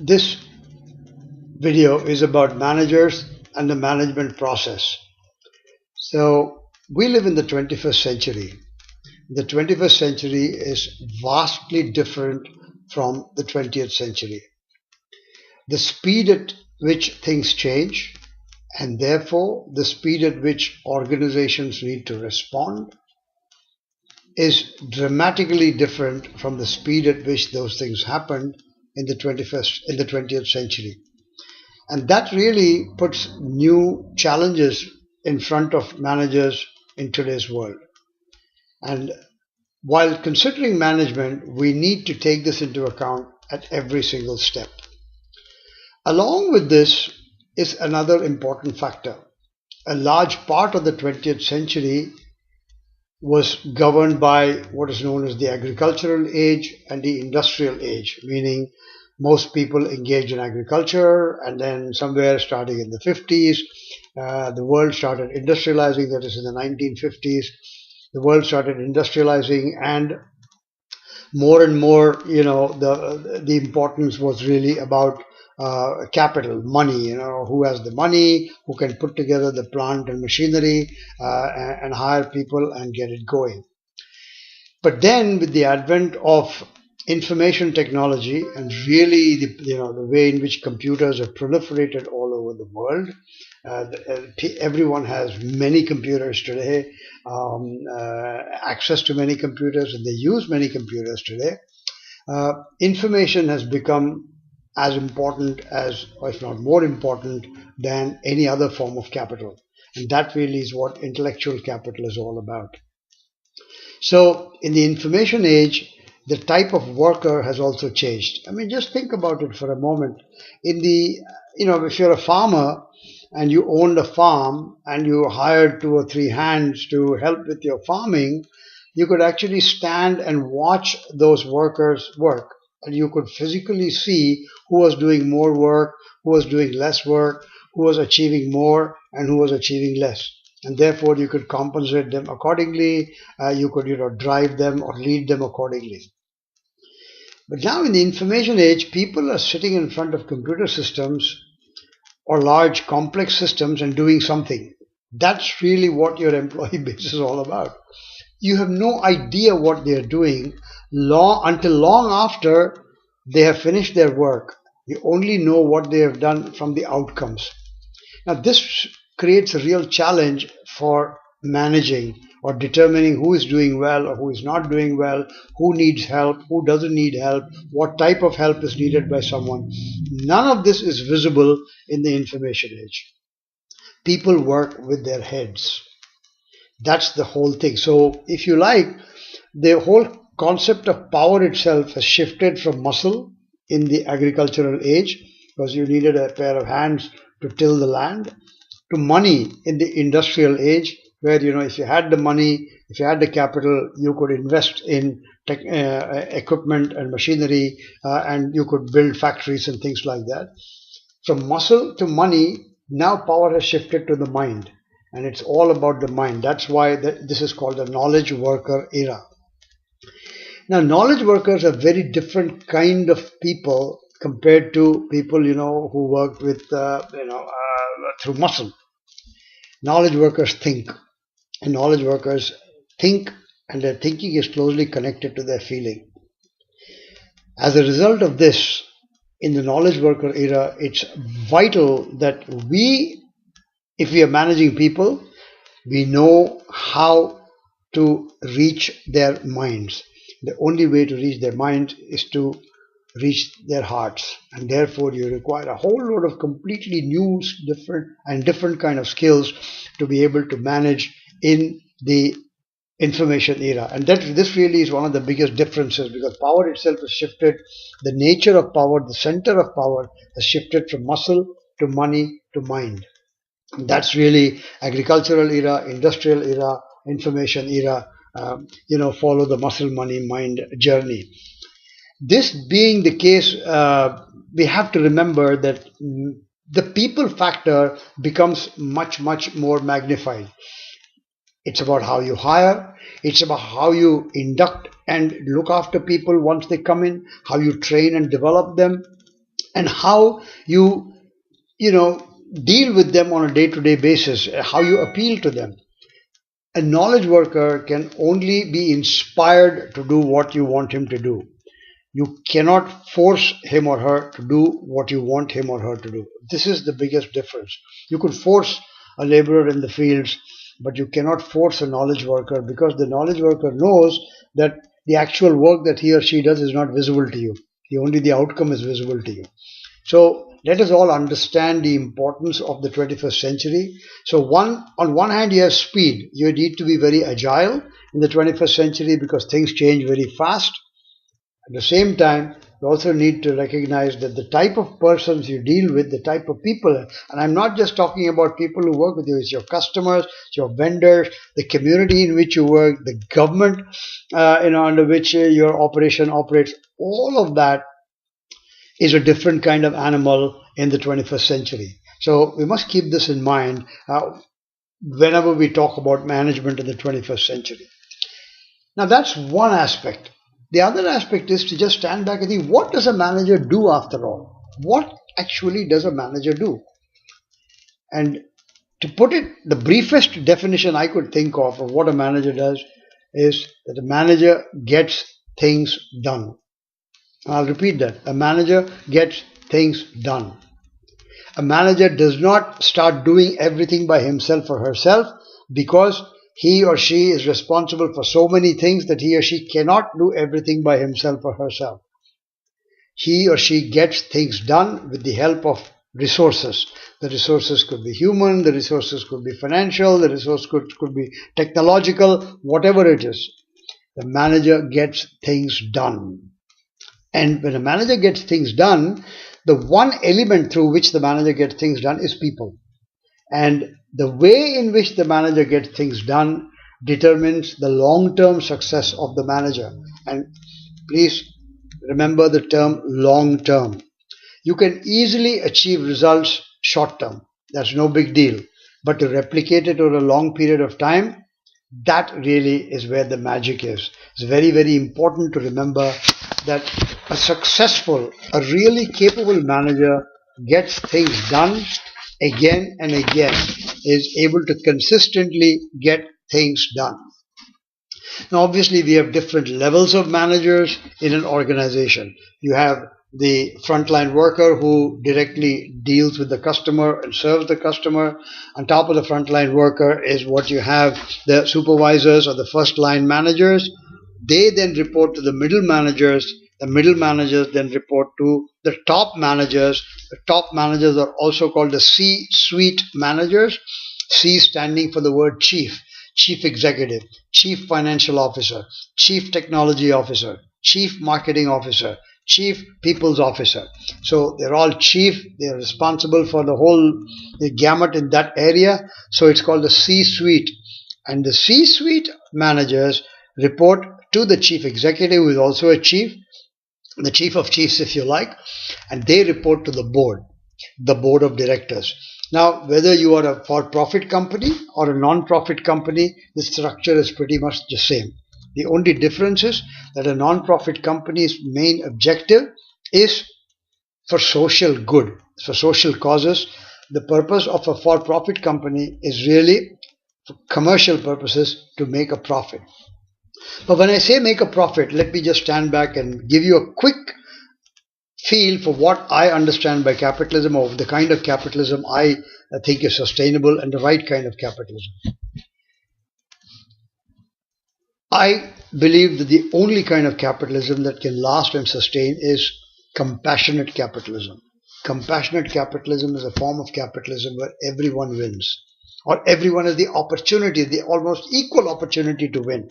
This video is about managers and the management process. So, we live in the 21st century. The 21st century is vastly different from the 20th century. The speed at which things change, and therefore the speed at which organizations need to respond, is dramatically different from the speed at which those things happened in the 20th century. And that really puts new challenges in front of managers in today's world. And while considering management, we need to take this into account at every single step. Along with this is another important factor. A large part of the 20th century was governed by what is known as the agricultural age and the industrial age, meaning most people engaged in agriculture, and then somewhere starting in the 50s, the world started industrializing. That is, in the 1950s, the world started industrializing, and more, the importance was really about capital, money. Who has the money, who can put together the plant and machinery, and hire people and get it going. But then, with the advent of information technology and really the way in which computers have proliferated all over the world, everyone has many computers today, access to many computers, and they use many computers today. Information has become as important as, or if not more important than, any other form of capital. And that really is what intellectual capital is all about. So in the information age, the type of worker has also changed. I mean, just think about it for a moment. If you're a farmer and you owned a farm and you hired 2 or 3 hands to help with your farming, you could actually stand and watch those workers work. And you could physically see who was doing more work, who was doing less work, who was achieving more, and who was achieving less. And therefore, you could compensate them accordingly. You could, drive them or lead them accordingly. But now in the information age, people are sitting in front of computer systems or large complex systems and doing something. That's really what your employee base is all about. You have no idea what they're doing until long after they have finished their work. You only know what they have done from the outcomes. Now, this creates a real challenge for managing or determining who is doing well or who is not doing well, who needs help, who doesn't need help, what type of help is needed by someone. None of this is visible in the information age. People work with their heads. That's the whole thing. So, if you like, the whole concept of power itself has shifted from muscle in the agricultural age, because you needed a pair of hands to till the land, to money in the industrial age, where if you had the money, if you had the capital, you could invest in equipment and machinery, and you could build factories and things like that. From muscle to money, now power has shifted to the mind, and it's all about the mind. That's why this is called the knowledge worker era. Now, knowledge workers are very different kind of people compared to people who work with through muscle. Knowledge workers think, and knowledge workers think, and their thinking is closely connected to their feeling. As a result of this, in the knowledge worker era, it's vital that if we are managing people, we know how to reach their minds. The only way to reach their minds is to reach their hearts, and therefore you require a whole lot of completely new, different kind of skills to be able to manage in the information era. And this really is one of the biggest differences, because power itself has shifted. The nature of power, the center of power, has shifted from muscle to money to mind. And that's really agricultural era, industrial era, information era. Follow the muscle, money, mind journey. This being the case, we have to remember that the people factor becomes much more magnified. It's about how you hire, it's about how you induct and look after people once they come in, how you train and develop them. and how you deal with them on a day-to-day basis, how you appeal to them. A knowledge worker can only be inspired to do what you want him to do. You cannot force him or her to do what you want him or her to do. This is the biggest difference. You could force a laborer in the fields, but you cannot force a knowledge worker, because the knowledge worker knows that the actual work that he or she does is not visible to you. Only the outcome is visible to you. So let us all understand the importance of the 21st century. So on one hand, you have speed. You need to be very agile in the 21st century because things change very fast. At the same time, you also need to recognize that the type of persons you deal with, the type of people, and I'm not just talking about people who work with you, it's your customers, it's your vendors, the community in which you work, the government under which your operation operates, all of that is a different kind of animal in the 21st century. So we must keep this in mind whenever we talk about management in the 21st century. Now that's one aspect. The other aspect is to just stand back and think, what does a manager do after all? What actually does a manager do? And to put it, the briefest definition I could think of what a manager does is that a manager gets things done. I'll repeat that. A manager gets things done. A manager does not start doing everything by himself or herself because he or she is responsible for so many things that he or she cannot do everything by himself or herself. He or she gets things done with the help of resources. The resources could be human, the resources could be financial, the resource could be technological, whatever it is. The manager gets things done. And when a manager gets things done, the one element through which the manager gets things done is people. And the way in which the manager gets things done determines the long-term success of the manager. And please remember the term long-term. You can easily achieve results short-term. That's no big deal. But to replicate it over a long period of time, that really is where the magic is. It's very, very important to remember that a really capable manager gets things done again and again, is able to consistently get things done. Now, obviously, we have different levels of managers in an organization. You have the frontline worker who directly deals with the customer and serves the customer. On top of the frontline worker is what you have the supervisors or the first line managers. They then report to the middle managers. The middle managers then report to the top managers. The top managers are also called the C-suite managers. C standing for the word chief. Chief executive, chief financial officer, chief technology officer, chief marketing officer, chief people's officer. So they're all chief. They're responsible for the gamut in that area. So it's called the C-suite. And the C-suite managers report to the chief executive, who is also a chief, the chief of chiefs, if you like, and they report to the board of directors. Now, whether you are a for-profit company or a non-profit company, the structure is pretty much the same. The only difference is that a non-profit company's main objective is for social good, for social causes. The purpose of a for-profit company is really for commercial purposes, to make a profit. But when I say make a profit, let me just stand back and give you a quick feel for what I understand by capitalism, or the kind of capitalism I think is sustainable and the right kind of capitalism. I believe that the only kind of capitalism that can last and sustain is compassionate capitalism. Compassionate capitalism is a form of capitalism where everyone wins, or everyone has the opportunity, the almost equal opportunity to win.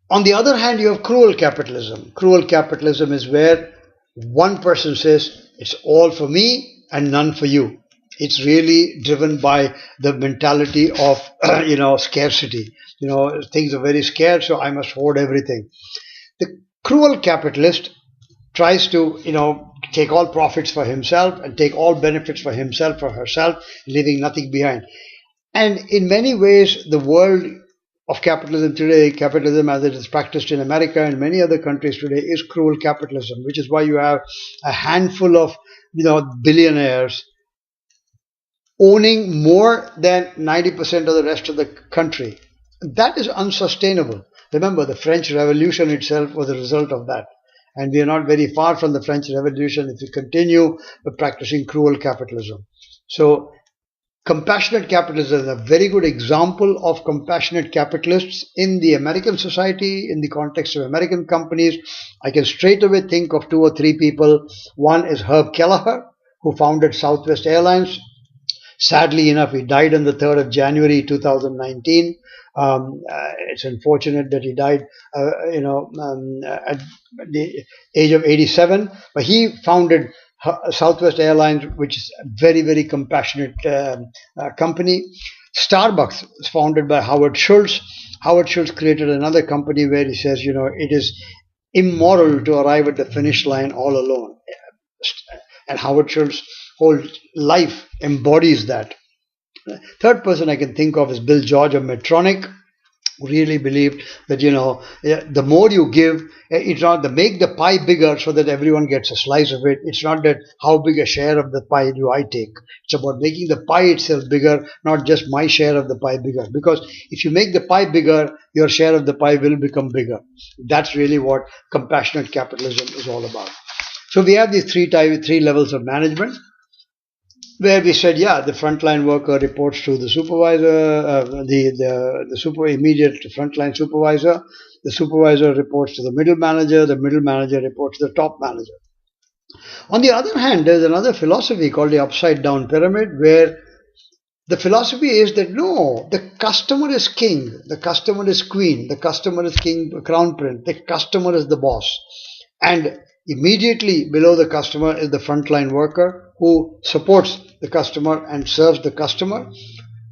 On the other hand, you have cruel capitalism. Cruel capitalism is where one person says, it's all for me and none for you. It's really driven by the mentality of, scarcity. Things are very scarce, so I must hoard everything. The cruel capitalist tries to, take all profits for himself and take all benefits for himself or herself, leaving nothing behind. And in many ways, the world of capitalism today, capitalism as it is practiced in America and many other countries today, is cruel capitalism, which is why you have a handful of billionaires owning more than 90% of the rest of the country. That is unsustainable. Remember, the French Revolution itself was a result of that. And we are not very far from the French Revolution if we continue practicing cruel capitalism. So, compassionate capitalism is a very good example of compassionate capitalists in the American society, in the context of American companies. I can straight away think of two or three people. One is Herb Kelleher, who founded Southwest Airlines. Sadly enough, he died on the 3rd of January 2019. It's unfortunate that he died, at the age of 87. But he founded Southwest Airlines, which is a very, very compassionate company. Starbucks was founded by Howard Schultz. Howard Schultz created another company where he says, it is immoral to arrive at the finish line all alone. And Howard Schultz's whole life embodies that. Third person I can think of is Bill George of Medtronic, who really believed that, the more you give, it's not the make the pie bigger so that everyone gets a slice of it. It's not that how big a share of the pie do I take. It's about making the pie itself bigger, not just my share of the pie bigger. Because if you make the pie bigger, your share of the pie will become bigger. That's really what compassionate capitalism is all about. So we have these three levels of management, where we said, the frontline worker reports to the supervisor, the immediate frontline supervisor. The supervisor reports to the middle manager reports to the top manager. On the other hand, there's another philosophy called the Upside-Down pyramid, where the philosophy is that no, the customer is king, the customer is queen, the customer is king, crown prince, the customer is the boss. And immediately below the customer is the frontline worker who supports the customer and serves the customer.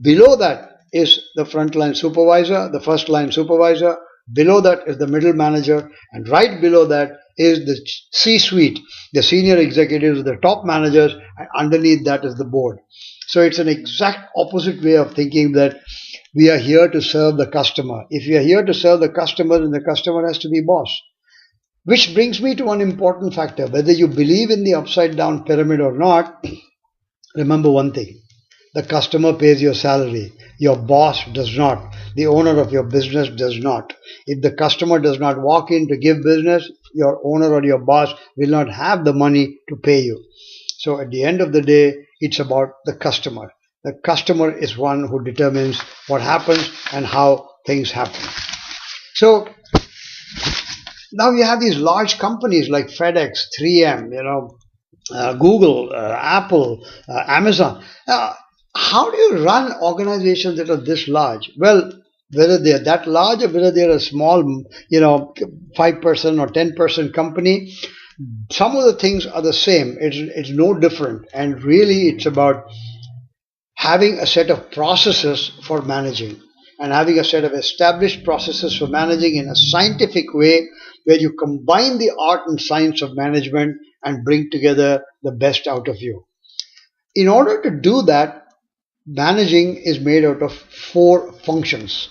Below that is the frontline supervisor, the first line supervisor. Below that is the middle manager. And right below that is the C-suite, the senior executives, the top managers. And underneath that is the board. So it's an exact opposite way of thinking, that we are here to serve the customer. If we are here to serve the customer, then the customer has to be boss. Which brings me to one important factor. Whether you believe in the upside-down pyramid or not, remember one thing. The customer pays your salary. Your boss does not. The owner of your business does not. If the customer does not walk in to give business, your owner or your boss will not have the money to pay you. So at the end of the day, it's about the customer. The customer is one who determines what happens and how things happen. So now you have these large companies like FedEx, 3M, Google, Apple, Amazon. How do you run organizations that are this large? Well, whether they're that large or whether they're a small, 5% or 10% company, some of the things are the same. It's no different. And really, it's about having a set of processes for managing, and having a set of established processes for managing in a scientific way, where you combine the art and science of management and bring together the best out of you. In order to do that, managing is made out of 4 functions.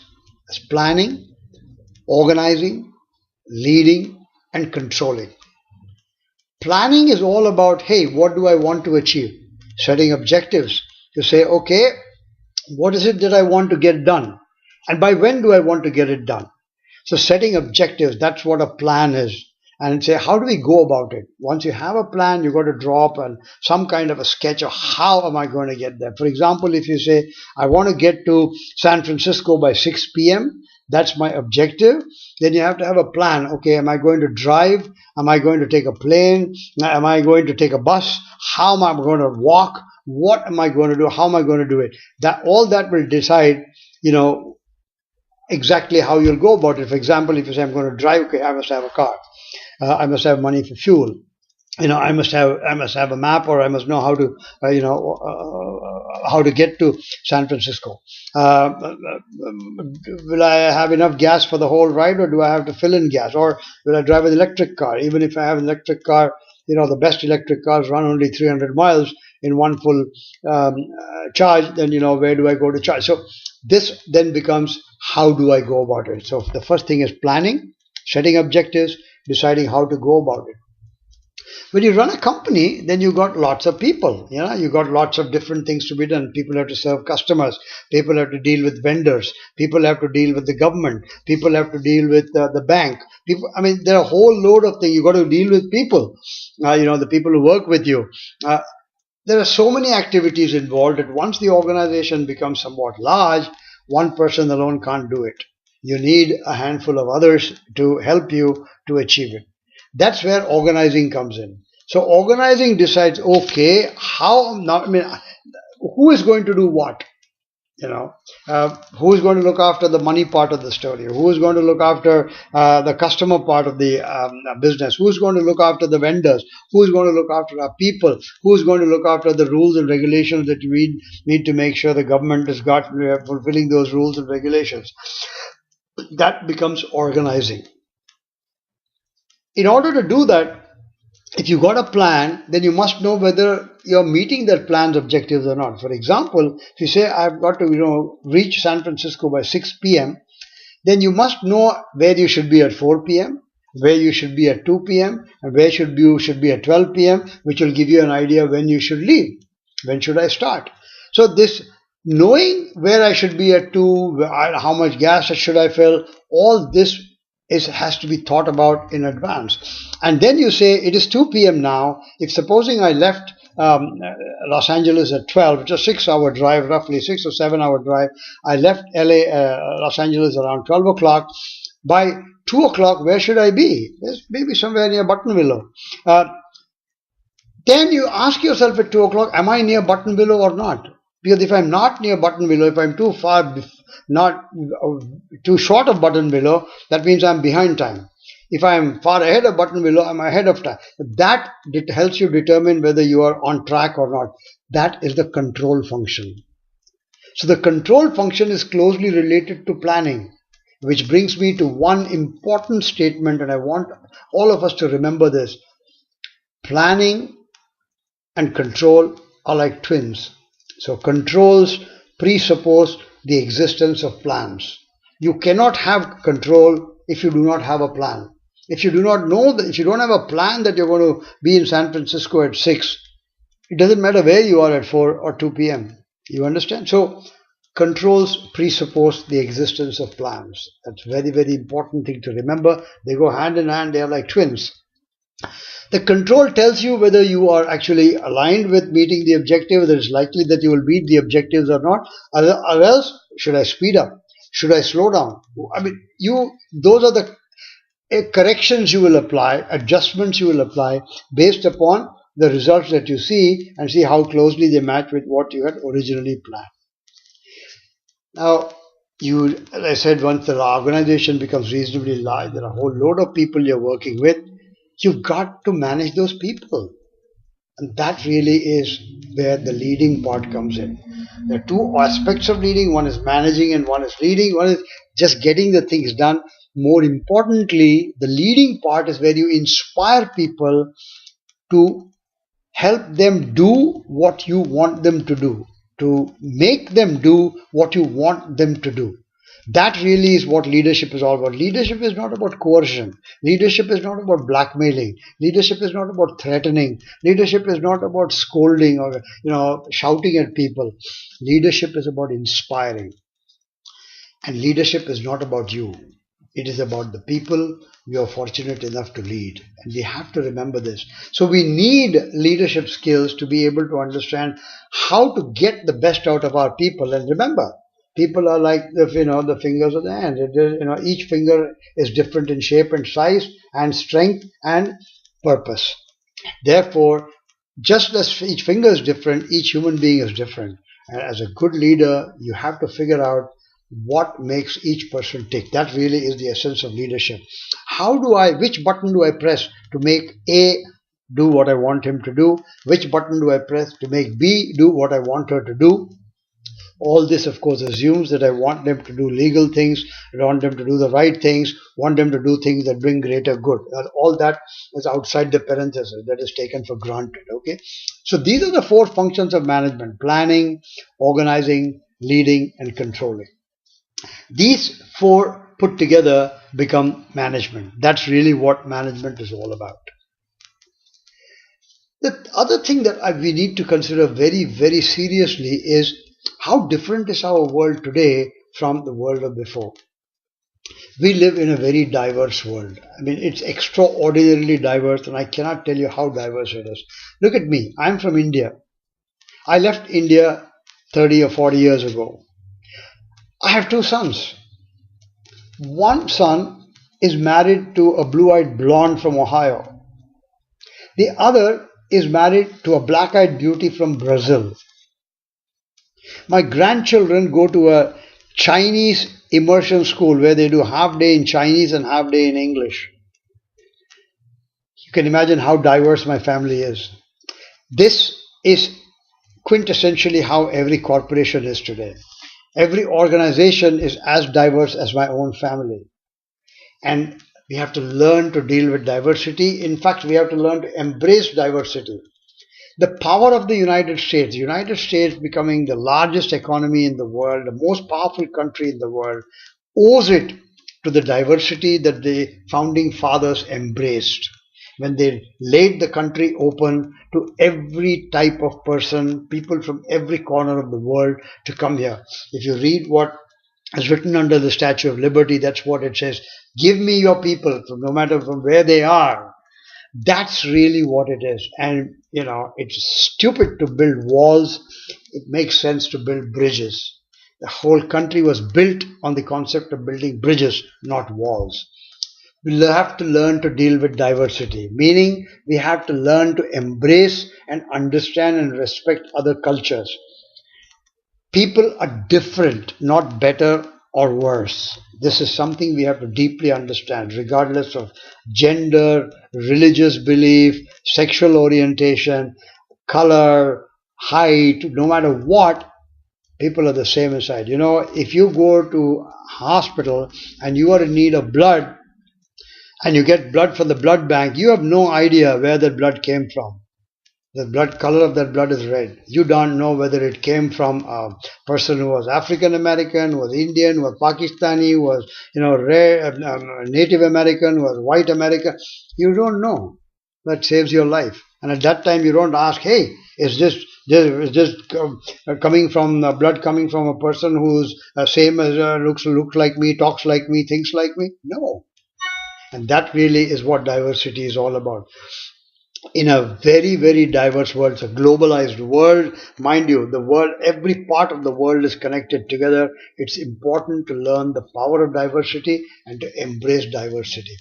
It's planning, organizing, leading, and controlling. Planning is all about, hey, what do I want to achieve? Setting objectives. You say, okay, what is it that I want to get done? And by when do I want to get it done? So setting objectives, that's what a plan is. And say, how do we go about it? Once you have a plan, you've got to draw up some kind of a sketch of how am I going to get there. For example, if you say, I want to get to San Francisco by 6 p.m., that's my objective. Then you have to have a plan. Okay, am I going to drive? Am I going to take a plane? Am I going to take a bus? How am I going to walk? What am I going to do? How am I going to do it? All that will decide, exactly how you'll go about it. For example, if you say, I'm going to drive, okay, I must have a car. I must have money for fuel. I must have a map, or I must know how to, how to get to San Francisco. Will I have enough gas for the whole ride, or do I have to fill in gas? Or will I drive an electric car? Even if I have an electric car, the best electric cars run only 300 miles in one full charge, then, where do I go to charge? So This then becomes, how do I go about it? So the first thing is planning, setting objectives, deciding how to go about it. When you run a company, then you got lots of people. You got lots of different things to be done. People have to serve customers. People have to deal with vendors. People have to deal with the government. People have to deal with the bank. People, I mean, there are a whole load of things. You got to deal with people. The people who work with you. There are so many activities involved that once the organization becomes somewhat large, one person alone can't do it. You need a handful of others to help you to achieve it. That's where organizing comes in. So organizing decides, okay, how now, I mean, who is going to do what? Who is going to look after the money part of the story? Who is going to look after the customer part of the business? Who is going to look after the vendors? Who is going to look after our people? Who is going to look after the rules and regulations that we need to make sure the government is fulfilling those rules and regulations? That becomes organizing. In order to do that, if you got a plan, then you must know whether you're meeting that plan's objectives or not. For example, if you say I've got to reach San Francisco by 6 p.m., then you must know where you should be at 4 p.m., where you should be at 2 p.m., and where you should be at 12 p.m., which will give you an idea when you should leave. When should I start? So this knowing where I should be at 2, how much gas should I fill, all this has to be thought about in advance. And then you say it is 2 p.m. now. If supposing I left Los Angeles at 12, it's a 6-hour drive, roughly 6 or 7-hour drive. I left Los Angeles around 12 o'clock. By 2 o'clock, where should I be? Maybe somewhere near Buttonwillow. Then you ask yourself at 2 o'clock, am I near Buttonwillow or not? Because if I'm not near Buttonwillow, if I'm too far, not too short of Buttonwillow, that means I'm behind time. If I'm far ahead of Buttonwillow, I'm ahead of time. That helps you determine whether you are on track or not. That is the control function. So the control function is closely related to planning, which brings me to one important statement, and I want all of us to remember this. Planning and control are like twins. So controls presuppose the existence of plans. You cannot have control if you do not have a plan. If you do not know that, if you don't have a plan that you're going to be in San Francisco at 6, it doesn't matter where you are at 4 or 2 p.m. You understand? So controls presuppose the existence of plans. That's a very, very important thing to remember. They go hand in hand. They are like twins. The control tells you whether you are actually aligned with meeting the objective, whether it's likely that you will meet the objectives or not, or else should I speed up? Should I slow down? I mean, those are the corrections you will apply, adjustments you will apply based upon the results that you see and see how closely they match with what you had originally planned. Now, as I said, once the organization becomes reasonably large, there are a whole load of people you're working with. You've got to manage those people. And that really is where the leading part comes in. There are two aspects of leading. One is managing and one is leading. One is just getting the things done. More importantly, the leading part is where you inspire people to help them do what you want them to do, to make them do what you want them to do. That really is what leadership is all about. Leadership is not about coercion. Leadership is not about blackmailing. Leadership is not about threatening. Leadership is not about scolding or shouting at people. Leadership is about inspiring. And leadership is not about you. It is about the people we are fortunate enough to lead. And we have to remember this. So we need leadership skills to be able to understand how to get the best out of our people. And remember, people are like the fingers of the hand. Each finger is different in shape and size and strength and purpose. Therefore, just as each finger is different, each human being is different. And as a good leader, you have to figure out what makes each person tick. That really is the essence of leadership. Which button do I press to make A do what I want him to do? Which button do I press to make B do what I want her to do? All this, of course, assumes that I want them to do legal things, I want them to do the right things, want them to do things that bring greater good. All that is outside the parenthesis, that is taken for granted. Okay, so these are the 4 functions of management: planning, organizing, leading, and controlling. These four put together become management. That's really what management is all about. The other thing that we need to consider very, very seriously is how different is our world today from the world of before. We live in a very diverse world. I mean, it's extraordinarily diverse, and I cannot tell you how diverse it is. Look at me. I'm from India. I left India 30 or 40 years ago. I have two sons. One son is married to a blue eyed blonde from Ohio. The other is married to a black eyed beauty from Brazil. My grandchildren go to a Chinese immersion school where they do half day in Chinese and half day in English. You can imagine how diverse my family is. This is quintessentially how every corporation is today. Every organization is as diverse as my own family. And we have to learn to deal with diversity. In fact, we have to learn to embrace diversity. The power of the United States becoming the largest economy in the world, the most powerful country in the world, owes it to the diversity that the founding fathers embraced when they laid the country open to every type of person, people from every corner of the world to come here. If you read what is written under the Statue of Liberty, that's what it says. Give me your people, no matter from where they are. That's really what it is. And, it's stupid to build walls. It makes sense to build bridges. The whole country was built on the concept of building bridges, not walls. We have to learn to deal with diversity, meaning we have to learn to embrace and understand and respect other cultures. People are different, not better or worse. This is something we have to deeply understand, regardless of gender, religious belief, sexual orientation, color, height, no matter what, people are the same inside. If you go to hospital and you are in need of blood and you get blood from the blood bank, you have no idea where that blood came from. The blood color of that blood is red. You don't know whether it came from a person who was African American, was Indian, was Pakistani, was red, Native American, was white American. You don't know. That saves your life. And at that time, you don't ask, "Hey, is this coming from blood coming from a person who's same as looks like me, talks like me, thinks like me?" No. And that really is what diversity is all about. In a very, very diverse world, it's a globalized world. Mind you, the world, every part of the world is connected together. It's important to learn the power of diversity and to embrace diversity.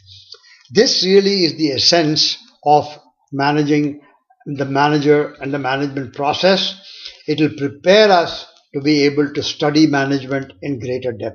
This really is the essence of managing the manager and the management process. It will prepare us to be able to study management in greater depth.